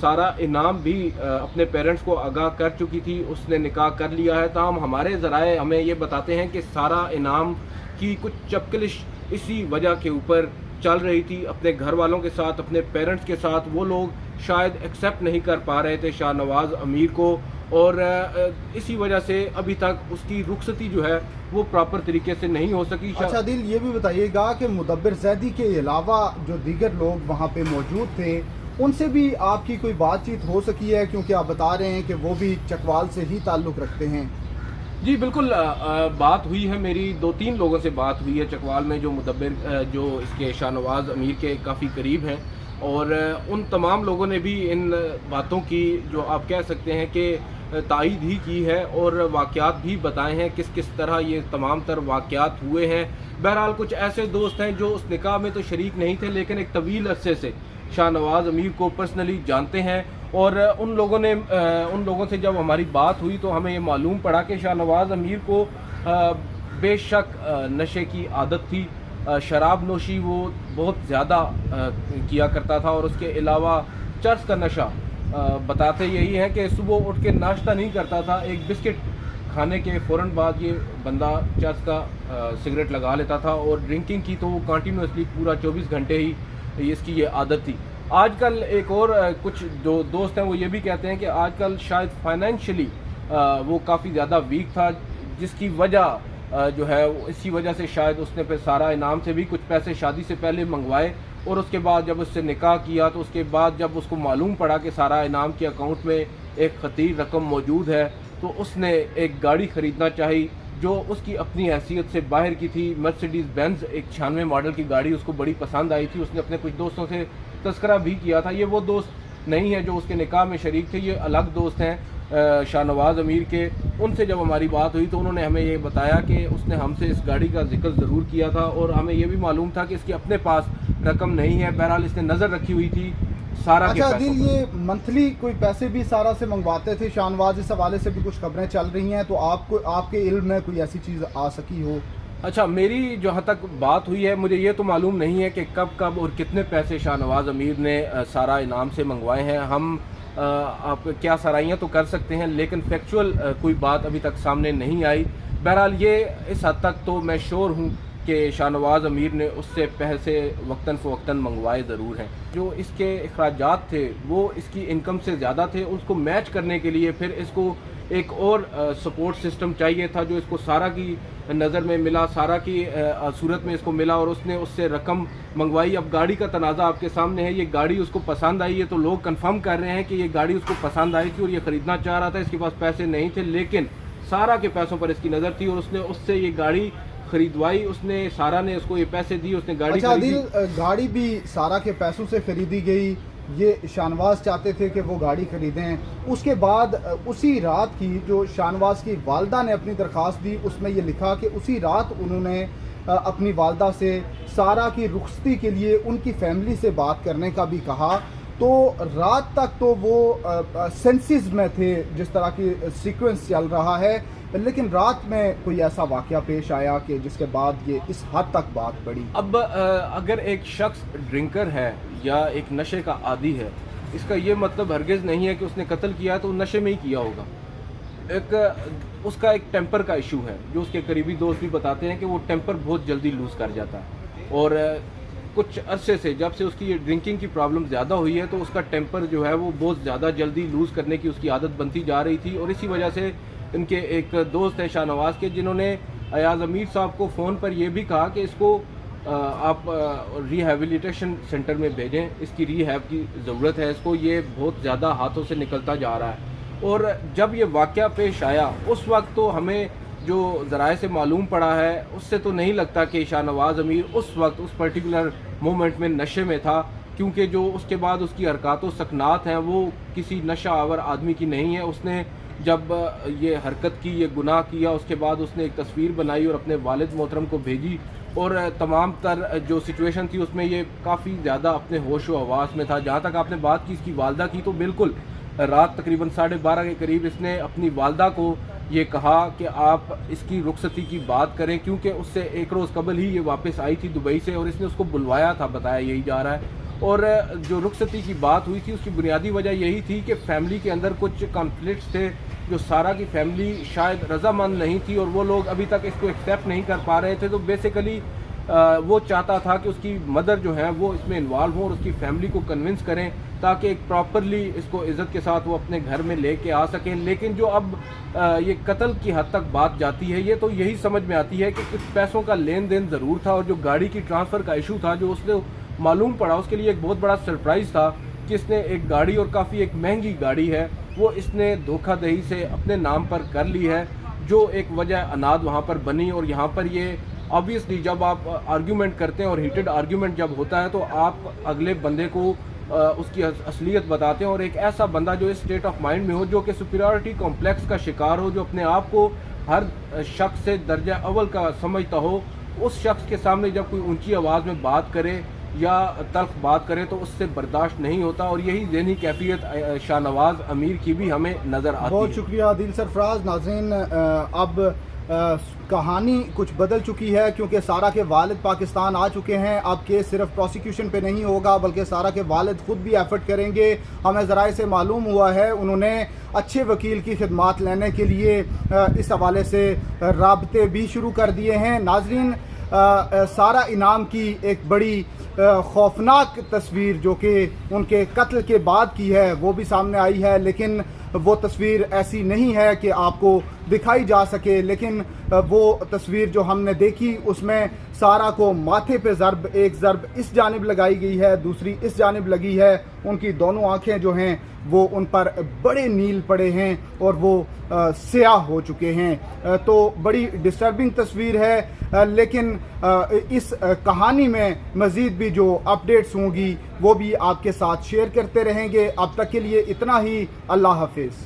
سارا انعام بھی اپنے پیرنٹس کو آگاہ کر چکی تھی، اس نے نکاح کر لیا ہے، تاہم ہمارے ذرائع ہمیں یہ بتاتے ہیں کہ سارا انعام کی کچھ چپکلش اسی وجہ کے اوپر چل رہی تھی اپنے گھر والوں کے ساتھ، اپنے پیرنٹس کے ساتھ۔ وہ لوگ شاید ایکسیپٹ نہیں کر پا رہے تھے شاہ نواز امیر کو، اور اسی وجہ سے ابھی تک اس کی رخصتی جو ہے وہ پراپر طریقے سے نہیں ہو سکی۔ اچھا دل، یہ بھی بتائیے گا کہ مدبر زیدی کے علاوہ جو دیگر لوگ وہاں پہ موجود تھے ان سے بھی آپ کی کوئی بات چیت ہو سکی ہے؟ کیونکہ آپ بتا رہے ہیں کہ وہ بھی چکوال سے ہی تعلق رکھتے ہیں۔ جی بالکل، بات ہوئی ہے، میری 2-3 لوگوں سے بات ہوئی ہے چکوال میں جو مدبر جو اس کے شاہ نواز امیر کے کافی قریب ہیں، اور ان تمام لوگوں نے بھی ان باتوں کی جو آپ کہہ سکتے ہیں کہ تائید ہی کی ہے، اور واقعات بھی بتائے ہیں کس کس طرح یہ تمام تر واقعات ہوئے ہیں۔ بہرحال کچھ ایسے دوست ہیں جو اس نکاح میں تو شریک نہیں تھے، لیکن ایک طویل عرصے سے شاہ نواز امیر کو پرسنلی جانتے ہیں، اور ان لوگوں سے جب ہماری بات ہوئی تو ہمیں یہ معلوم پڑا کہ شاہ نواز امیر کو بے شک نشے کی عادت تھی، شراب نوشی وہ بہت زیادہ کیا کرتا تھا، اور اس کے علاوہ چرس کا نشہ بتاتے یہی ہے کہ صبح اٹھ کے ناشتہ نہیں کرتا تھا، ایک بسکٹ کھانے کے فوراً بعد یہ بندہ چرس کا سگریٹ لگا لیتا تھا، اور ڈرنکنگ کی تو وہ کنٹینیوسلی پورا 24 گھنٹے ہی اس کی یہ عادت تھی۔ آج کل ایک اور کچھ جو دوست ہیں وہ یہ بھی کہتے ہیں کہ آج کل شاید فائنینشلی وہ کافی زیادہ ویک تھا، جس کی وجہ جو ہے اسی وجہ سے شاید اس نے پھر سارا انعام سے بھی کچھ پیسے شادی سے پہلے منگوائے، اور اس کے بعد جب اس سے نکاح کیا تو اس کے بعد جب اس کو معلوم پڑا کہ سارا انعام کے اکاؤنٹ میں ایک خطیر رقم موجود ہے تو اس نے ایک گاڑی خریدنا چاہی جو اس کی اپنی حیثیت سے باہر کی تھی۔ مرسیڈیز بینز ایک 96 ماڈل کی گاڑی اس کو بڑی پسند آئی تھی، اس نے اپنے کچھ دوستوں سے تذکرہ بھی کیا تھا۔ یہ وہ دوست نہیں ہیں جو اس کے نکاح میں شریک تھے، یہ الگ دوست ہیں شاہ نواز امیر کے۔ ان سے جب ہماری بات ہوئی تو انہوں نے ہمیں یہ بتایا کہ اس نے ہم سے اس گاڑی کا ذکر ضرور کیا تھا، اور ہمیں یہ بھی معلوم تھا کہ اس کی اپنے پاس رقم نہیں ہے، بہرحال اس نے نظر رکھی ہوئی تھی سارا کے اچھا پیسوں دل، یہ منتھلی کوئی پیسے بھی سارا سے منگواتے تھے شاہ نواز، اس حوالے سے بھی کچھ خبریں چل رہی ہیں، تو آپ کے علم میں کوئی ایسی چیز آ سکی ہو؟ اچھا، میری جہاں تک بات ہوئی ہے مجھے یہ تو معلوم نہیں ہے کہ کب اور کتنے پیسے شاہ نواز امیر نے سارا انعام سے منگوائے ہیں۔ ہم آپ کیا سرائیاں تو کر سکتے ہیں، لیکن فیکچول کوئی بات ابھی تک سامنے نہیں آئی۔ بہرحال یہ اس حد تک تو میں شور ہوں کہ شاہ نواز امیر نے اس سے پیسے وقتاً فوقتاً منگوائے ضرور ہیں۔ جو اس کے اخراجات تھے وہ اس کی انکم سے زیادہ تھے، اس کو میچ کرنے کے لیے پھر اس کو ایک اور سپورٹ سسٹم چاہیے تھا جو اس کو سارا کی نظر میں ملا، سارا کی صورت میں اس کو ملا، اور اس نے اس سے رقم منگوائی۔ اب گاڑی کا تنازع آپ کے سامنے ہے، یہ گاڑی اس کو پسند آئی ہے تو لوگ کنفرم کر رہے ہیں کہ یہ گاڑی اس کو پسند آئی تھی اور یہ خریدنا چاہ رہا تھا، اس کے پاس پیسے نہیں تھے، لیکن سارا کے پیسوں پر اس کی نظر تھی اور اس نے اس سے یہ گاڑی خریدوائی، اس نے سارا نے اس کو یہ پیسے دی، اس نے گاڑی خریدی۔ گاڑی بھی سارا کے پیسوں سے خریدی گئی، یہ شاہ نواز چاہتے تھے کہ وہ گاڑی خریدیں۔ اس کے بعد اسی رات کی جو شاہ نواز کی والدہ نے اپنی درخواست دی اس میں یہ لکھا کہ اسی رات انہوں نے اپنی والدہ سے سارا کی رخصتی کے لیے ان کی فیملی سے بات کرنے کا بھی کہا۔ تو رات تک تو وہ سینسز میں تھے جس طرح کی سیکوینس چل رہا ہے، لیکن رات میں کوئی ایسا واقعہ پیش آیا کہ جس کے بعد یہ اس حد تک بات بڑھی۔ اب اگر ایک شخص ڈرنکر ہے یا ایک نشے کا عادی ہے، اس کا یہ مطلب ہرگز نہیں ہے کہ اس نے قتل کیا ہے تو نشے میں ہی کیا ہوگا۔ اس کا ایک ٹیمپر کا ایشو ہے، جو اس کے قریبی دوست بھی بتاتے ہیں کہ وہ ٹیمپر بہت جلدی لوز کر جاتا ہے، اور کچھ عرصے سے جب سے اس کی یہ ڈرنکنگ کی پرابلم زیادہ ہوئی ہے تو اس کا ٹیمپر جو ہے وہ بہت زیادہ جلدی لوز کرنے کی اس کی عادت بنتی جا رہی تھی، اور اسی وجہ سے ان کے ایک دوست ہیں شاہ نواز کے جنہوں نے ایاز امیر صاحب کو فون پر یہ بھی کہا کہ اس کو آپ ریہیبلیٹیشن سینٹر میں بھیجیں، اس کی ریہیب کی ضرورت ہے، اس کو یہ بہت زیادہ ہاتھوں سے نکلتا جا رہا ہے۔ اور جب یہ واقعہ پیش آیا اس وقت تو ہمیں جو ذرائع سے معلوم پڑا ہے اس سے تو نہیں لگتا کہ شاہ نواز امیر اس وقت اس پرٹیکولر مومنٹ میں نشے میں تھا، کیونکہ جو اس کے بعد اس کی حرکات و سکنات ہیں وہ کسی نشہ آور آدمی کی نہیں ہے۔ اس نے جب یہ حرکت کی، یہ گناہ کیا، اس کے بعد اس نے ایک تصویر بنائی اور اپنے والد محترم کو بھیجی، اور تمام تر جو سچویشن تھی اس میں یہ کافی زیادہ اپنے ہوش و حواس میں تھا۔ جہاں تک آپ نے بات کی اس کی والدہ کی، تو بالکل رات تقریباً 12:30 کے قریب اس نے اپنی والدہ کو یہ کہا کہ آپ اس کی رخصتی کی بات کریں، کیونکہ اس سے ایک روز قبل ہی یہ واپس آئی تھی دبئی سے اور اس نے اس کو بلوایا تھا، بتایا یہی جا رہا ہے، اور جو رخصتی کی بات ہوئی تھی اس کی بنیادی وجہ یہی تھی کہ فیملی کے اندر کچھ کانفلکٹس تھے، جو سارا کی فیملی شاید رضامند نہیں تھی اور وہ لوگ ابھی تک اس کو ایکسیپٹ نہیں کر پا رہے تھے. تو بیسیکلی وہ چاہتا تھا کہ اس کی مدر جو ہیں وہ اس میں انوالو ہوں اور اس کی فیملی کو کنونس کریں تاکہ ایک پراپرلی اس کو عزت کے ساتھ وہ اپنے گھر میں لے کے آ سکیں. لیکن جو اب یہ قتل کی حد تک بات جاتی ہے، یہ تو یہی سمجھ میں آتی ہے کہ کچھ پیسوں کا لین دین ضرور تھا، اور جو گاڑی کی ٹرانسفر کا ایشو تھا جو اس نے معلوم پڑا اس کے لیے ایک بہت بڑا سرپرائز تھا کہ اس نے ایک گاڑی، اور کافی ایک مہنگی گاڑی ہے، وہ اس نے دھوکہ دہی سے اپنے نام پر کر لی ہے، جو ایک وجہ اناد وہاں پر بنی. اور یہاں پر یہ آبویسلی جب آپ آرگیومنٹ کرتے ہیں اور ہیٹڈ آرگیومنٹ جب ہوتا ہے تو آپ اگلے بندے کو اس کی اصلیت بتاتے ہیں، اور ایک ایسا بندہ جو اس اسٹیٹ آف مائنڈ میں ہو، جو کہ سپیریورٹی کمپلیکس کا شکار ہو، جو اپنے آپ کو ہر شخص سے درجہ اول کا سمجھتا ہو، اس شخص کے سامنے جب کوئی اونچی آواز میں بات کرے یا تلخ بات کرے تو اس سے برداشت نہیں ہوتا. اور یہی ذہنی کیفیت شاہ نواز امیر کی بھی ہمیں نظر آتی ہے. بہت شکریہ عادل سرفراز. ناظرین، اب کہانی کچھ بدل چکی ہے کیونکہ سارا کے والد پاکستان آ چکے ہیں. اب کیس صرف پروسیکیوشن پہ نہیں ہوگا بلکہ سارا کے والد خود بھی ایفرٹ کریں گے. ہمیں ذرائع سے معلوم ہوا ہے انہوں نے اچھے وکیل کی خدمات لینے کے لیے اس حوالے سے رابطے بھی شروع کر دیے ہیں. ناظرین، سارا انعام کی ایک بڑی خوفناک تصویر جو کہ ان کے قتل کے بعد کی ہے وہ بھی سامنے آئی ہے، لیکن وہ تصویر ایسی نہیں ہے کہ آپ کو دکھائی جا سکے. لیکن وہ تصویر جو ہم نے دیکھی اس میں سارا کو ماتھے پہ ایک ضرب اس جانب لگائی گئی ہے، دوسری اس جانب لگی ہے. ان کی دونوں آنکھیں جو ہیں وہ ان پر بڑے نیل پڑے ہیں اور وہ سیاہ ہو چکے ہیں. تو بڑی ڈسٹربنگ تصویر ہے، لیکن اس کہانی میں مزید بھی جو اپڈیٹس ہوں گی وہ بھی آپ کے ساتھ شیئر کرتے رہیں گے. اب تک کے لیے اتنا ہی. اللہ حافظ.